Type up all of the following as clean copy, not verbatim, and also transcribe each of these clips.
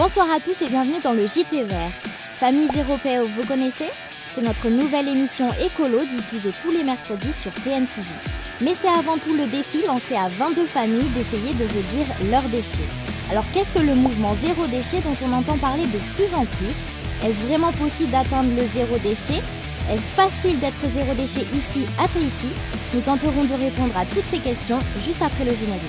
Bonsoir à tous et bienvenue dans le JT Vert. Famille Zéro PO, vous connaissez? C'est notre nouvelle émission écolo diffusée tous les mercredis sur TNTV. Mais c'est avant tout le défi lancé à 22 familles d'essayer de réduire leurs déchets. Alors qu'est-ce que le mouvement zéro déchet dont on entend parler de plus en plus? Est-ce vraiment possible d'atteindre le zéro déchet? Est-ce facile d'être zéro déchet ici à Tahiti? Nous tenterons de répondre à toutes ces questions juste après le générique.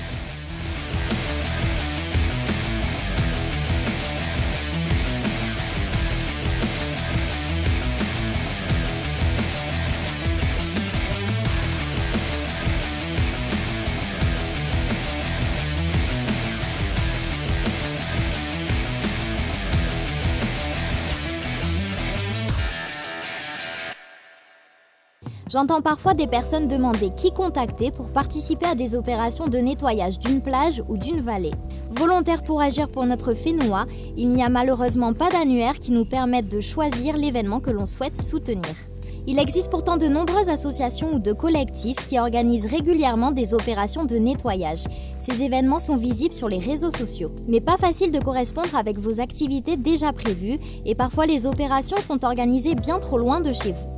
J'entends parfois des personnes demander qui contacter pour participer à des opérations de nettoyage d'une plage ou d'une vallée. Volontaires pour agir pour notre Fénois, il n'y a malheureusement pas d'annuaire qui nous permette de choisir l'événement que l'on souhaite soutenir. Il existe pourtant de nombreuses associations ou de collectifs qui organisent régulièrement des opérations de nettoyage. Ces événements sont visibles sur les réseaux sociaux. Mais pas facile de correspondre avec vos activités déjà prévues et parfois les opérations sont organisées bien trop loin de chez vous.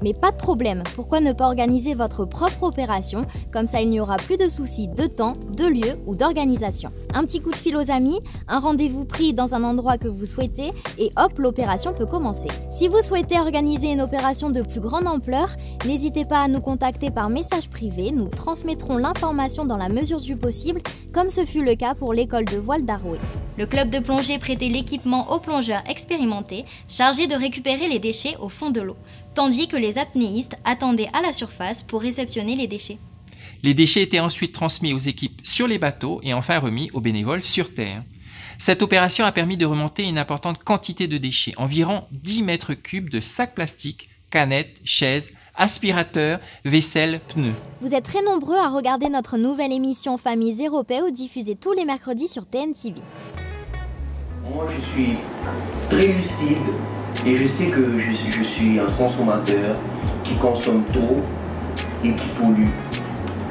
Mais pas de problème, pourquoi ne pas organiser votre propre opération? Comme ça, il n'y aura plus de soucis de temps, de lieu ou d'organisation. Un petit coup de fil aux amis, un rendez-vous pris dans un endroit que vous souhaitez et hop, l'opération peut commencer. Si vous souhaitez organiser une opération de plus grande ampleur, n'hésitez pas à nous contacter par message privé, nous transmettrons l'information dans la mesure du possible, comme ce fut le cas pour l'école de voile d'Aroué. Le club de plongée prêtait l'équipement aux plongeurs expérimentés, chargés de récupérer les déchets au fond de l'eau, tandis que les apnéistes attendaient à la surface pour réceptionner les déchets. Les déchets étaient ensuite transmis aux équipes sur les bateaux et enfin remis aux bénévoles sur terre. Cette opération a permis de remonter une importante quantité de déchets, environ 10 mètres cubes de sacs plastiques, canettes, chaises, aspirateurs, vaisselle, pneus. Vous êtes très nombreux à regarder notre nouvelle émission Famille Zéro PO diffusée tous les mercredis sur TNTV. Moi je suis très lucide et je sais que je suis un consommateur qui consomme trop et qui pollue.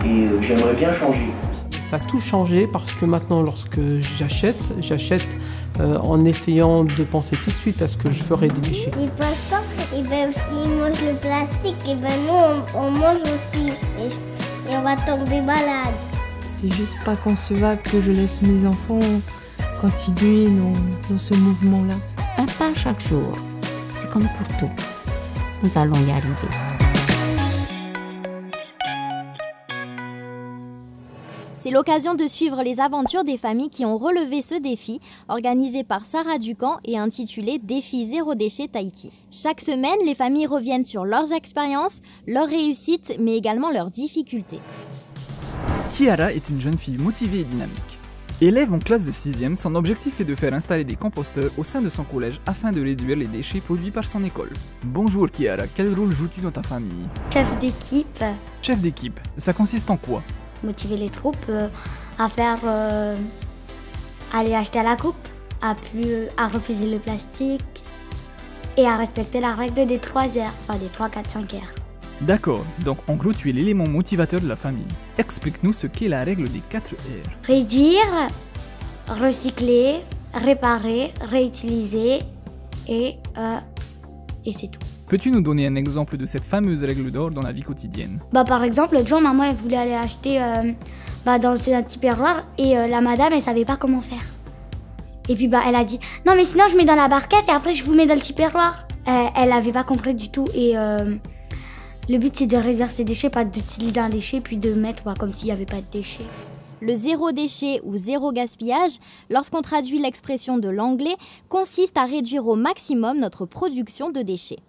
Et j'aimerais bien changer. Ça a tout changé parce que maintenant lorsque j'achète en essayant de penser tout de suite à ce que je ferai des déchets. Ils peuvent pas, et ben s'ils mangent le plastique, et ben nous on mange aussi et on va tomber malade. C'est juste pas concevable que je laisse mes enfants continuer dans ce mouvement-là. Un pas chaque jour, c'est comme pour tout. Nous allons y arriver. C'est l'occasion de suivre les aventures des familles qui ont relevé ce défi, organisé par Sarah Ducamp et intitulé Défi Zéro Déchet Tahiti. Chaque semaine, les familles reviennent sur leurs expériences, leurs réussites, mais également leurs difficultés. Chiara est une jeune fille motivée et dynamique. Élève en classe de 6e, son objectif est de faire installer des composteurs au sein de son collège afin de réduire les déchets produits par son école. Bonjour Chiara, quel rôle joues-tu dans ta famille? Chef d'équipe. Chef d'équipe, ça consiste en quoi? Motiver les troupes à faire aller acheter à la coupe, à refuser le plastique et à respecter la règle des 3 heures, pas des 3, 4, 5 heures. D'accord, donc en gros tu es l'élément motivateur de la famille. Explique-nous ce qu'est la règle des 4 R. Réduire, recycler, réparer, réutiliser et c'est tout. Peux-tu nous donner un exemple de cette fameuse règle d'or dans la vie quotidienne? Par exemple, l'autre jour, maman elle voulait aller acheter dans un petit perroir et la madame elle savait pas comment faire. Et puis elle a dit non mais sinon je mets dans la barquette et après je vous mets dans le petit perroir. Elle avait pas compris du tout et le but c'est de réduire ses déchets, pas d'utiliser un déchet puis de mettre comme s'il n'y avait pas de déchets. Le zéro déchet ou zéro gaspillage, lorsqu'on traduit l'expression de l'anglais, consiste à réduire au maximum notre production de déchets.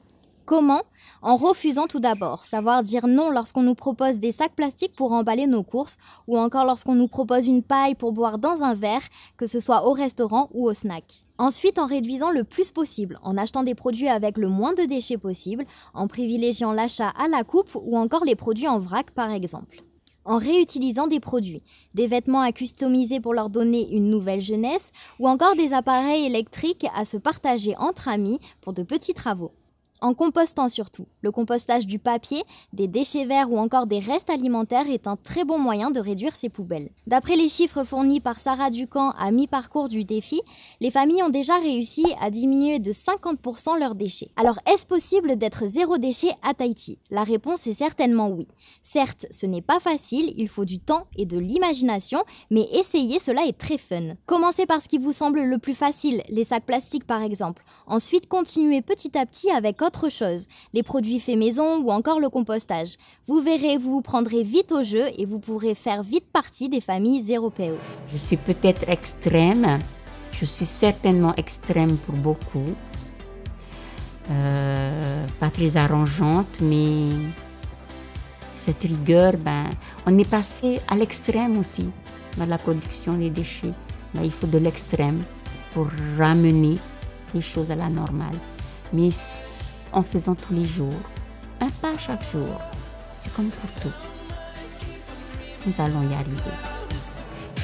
Comment? En refusant tout d'abord, savoir dire non lorsqu'on nous propose des sacs plastiques pour emballer nos courses ou encore lorsqu'on nous propose une paille pour boire dans un verre, que ce soit au restaurant ou au snack. Ensuite, en réduisant le plus possible, en achetant des produits avec le moins de déchets possible, en privilégiant l'achat à la coupe ou encore les produits en vrac par exemple. En réutilisant des produits, des vêtements à customiser pour leur donner une nouvelle jeunesse ou encore des appareils électriques à se partager entre amis pour de petits travaux. en compostant surtout. Le compostage du papier, des déchets verts ou encore des restes alimentaires est un très bon moyen de réduire ces poubelles. D'après les chiffres fournis par Sarah Ducamp à mi-parcours du défi, les familles ont déjà réussi à diminuer de 50% leurs déchets. Alors est-ce possible d'être zéro déchet à Tahiti? La réponse est certainement oui. Certes, ce n'est pas facile, il faut du temps et de l'imagination, mais essayer, cela est très fun. Commencez par ce qui vous semble le plus facile, les sacs plastiques par exemple. Ensuite, continuez petit à petit avec autre chose, les produits faits maison ou encore le compostage. Vous verrez, vous vous prendrez vite au jeu et vous pourrez faire vite partie des familles zéro PO. Je suis peut-être extrême, je suis certainement extrême pour beaucoup. Pas très arrangeante, mais cette rigueur, on est passé à l'extrême aussi dans la production des déchets. Il faut de l'extrême pour ramener les choses à la normale. Mais en faisant tous les jours, un pas chaque jour, c'est comme pour tout. Nous allons y arriver.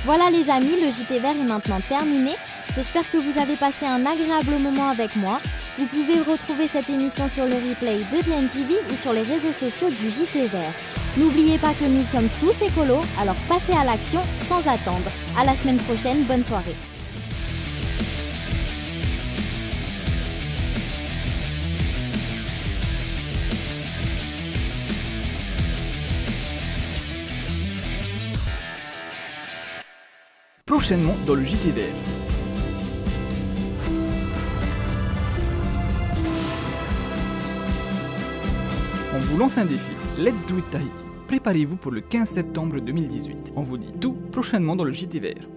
Voilà les amis, le JT Vert est maintenant terminé. J'espère que vous avez passé un agréable moment avec moi. Vous pouvez retrouver cette émission sur le replay de TNTV ou sur les réseaux sociaux du JT Vert. N'oubliez pas que nous sommes tous écolos, alors passez à l'action sans attendre. À la semaine prochaine, bonne soirée. Prochainement dans le JT Vert. On vous lance un défi, Let's Do It Tahiti. Préparez-vous pour le 15 septembre 2018. On vous dit tout prochainement dans le JT Vert.